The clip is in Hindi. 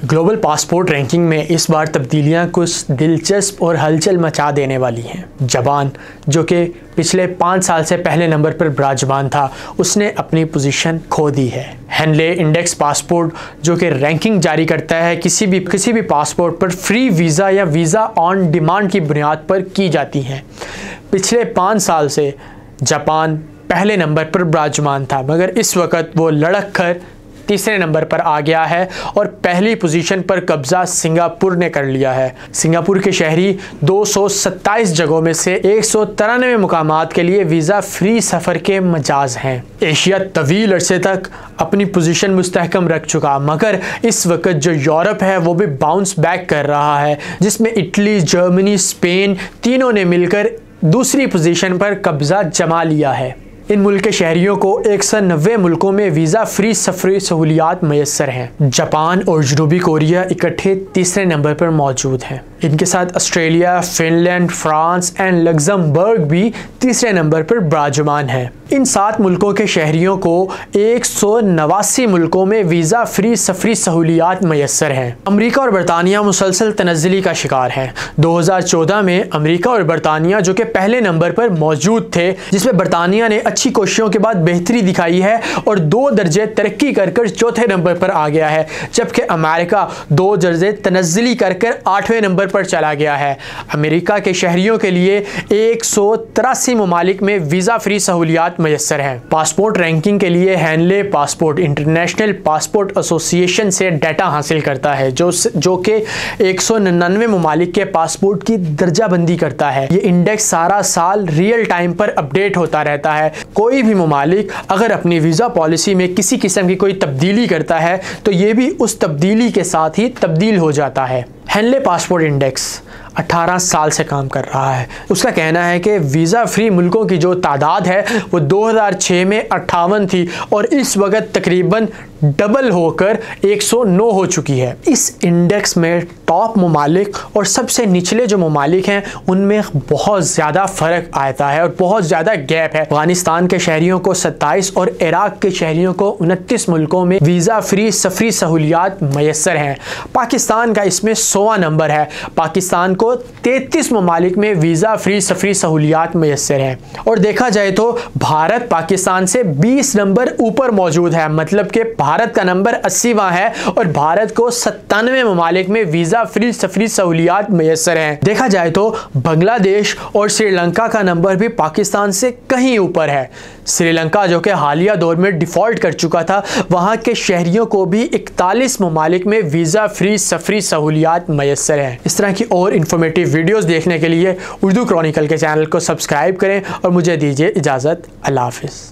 ग्लोबल पासपोर्ट रैंकिंग में इस बार तब्दीलियां कुछ दिलचस्प और हलचल मचा देने वाली हैं। जापान, जो कि पिछले 5 साल से पहले नंबर पर विराजमान था, उसने अपनी पोजीशन खो दी है। हेनले इंडेक्स पासपोर्ट, जो कि रैंकिंग जारी करता है, किसी भी पासपोर्ट पर फ्री वीज़ा या वीज़ा ऑन डिमांड की बुनियाद पर की जाती हैं। पिछले 5 साल से जापान पहले नंबर पर विराजमान था, मगर इस वक्त वो लड़क कर तीसरे नंबर पर आ गया है और पहली पोजीशन पर कब्जा सिंगापुर ने कर लिया है। सिंगापुर के शहरी 227 जगहों में से 193 मुकामात के लिए वीज़ा फ्री सफ़र के मजाज हैं। एशिया तवील अरसे तक अपनी पोजीशन मुस्तहकम रख चुका, मगर इस वक्त जो यूरोप है वो भी बाउंस बैक कर रहा है, जिसमें इटली, जर्मनी, स्पेन तीनों ने मिलकर दूसरी पोजीशन पर कब्जा जमा लिया है। इन मुल्क के शहरियों को 190 मुल्कों में वीज़ा फ्री सफरी सहूलियात मैसर हैं। जापान और जनूबी कोरिया इकट्ठे तीसरे नंबर पर मौजूद हैं। इनके साथ Australia, Finland, France and Luxembourg भी तीसरे नंबर पर विराजमान है। इन 7 मुल्कों के शहरियों को 189 मुल्कों में वीज़ा फ्री सफरी सहूलियात मैसर हैं। अमरीका और बरतानिया मुसलसल तनज़्ज़ुली का शिकार हैं। 2014 में अमरीका और बरतानिया, जो कि पहले नंबर पर मौजूद थे, जिसमें बरतानिया ने अच्छी कोशिशों के बाद बेहतरी दिखाई है और 2 दर्जे तरक्की कर चौथे नंबर पर आ गया है, जबकि अमेरिका 2 दर्जे तनज़्ज़ुली कर 8वें नंबर पर चला गया है। अमेरिका के शहरियों के लिए 183 ममालिक में वीज़ा फ्री सहूलियात मैसर हैं। पासपोर्ट रैंकिंग के लिए Henley passport international passport association से डाटा हासिल करता है, जो कि 199 ममालिक के पासपोर्ट की दर्जाबंदी करता है। ये इंडेक्स सारा साल रियल टाइम पर अपडेट होता रहता है। कोई भी ममालिक अगर अपनी वीज़ा पॉलिसी में किसी किस्म की कोई तब्दीली करता है तो ये भी उस तब्दीली के साथ ही तब्दील हो जाता है। हेनले पासपोर्ट इंडेक्स 18 साल से काम कर रहा है। उसका कहना है कि वीज़ा फ्री मुल्कों की जो तादाद है वो 2006 में 58 थी और इस वक्त तकरीबन डबल होकर 109 हो चुकी है। इस इंडेक्स में टॉप ममालिक और सबसे निचले जो ममालिक हैं उनमें बहुत ज़्यादा फ़र्क आता है और बहुत ज़्यादा गैप है। अफगानिस्तान के शहरियों को 27 और इराक़ के शहरियों को 29 मुल्कों में वीज़ा फ्री सफरी सहूलियात मैसर हैं। पाकिस्तान का इसमें 100वां नंबर है। पाकिस्तान को 33 ममालिक में वीज़ा फ्री सफरी सहूलियात मैसर हैं। और देखा जाए तो भारत पाकिस्तान से 20 नंबर ऊपर मौजूद है, मतलब कि भारत का नंबर 80वां है और भारत को 97 ममालिक में वीज़ा फ्री सफरी सहूलियात मैसर हैं। देखा जाए तो बांग्लादेश और श्रीलंका का नंबर भी पाकिस्तान से कहीं ऊपर है। श्रीलंका, जो कि हालिया दौर में डिफ़ॉल्ट कर चुका था, वहाँ के शहरियों को भी 41 ममालिक में वीज़ा फ्री सफरी सहूलियात मैसर हैं। इस तरह की और इन्फॉर्मेटिव वीडियोस देखने के लिए उर्दू क्रॉनिकल के चैनल को सब्सक्राइब करें और मुझे दीजिए इजाज़त। अल्लाह हाफ़िज़।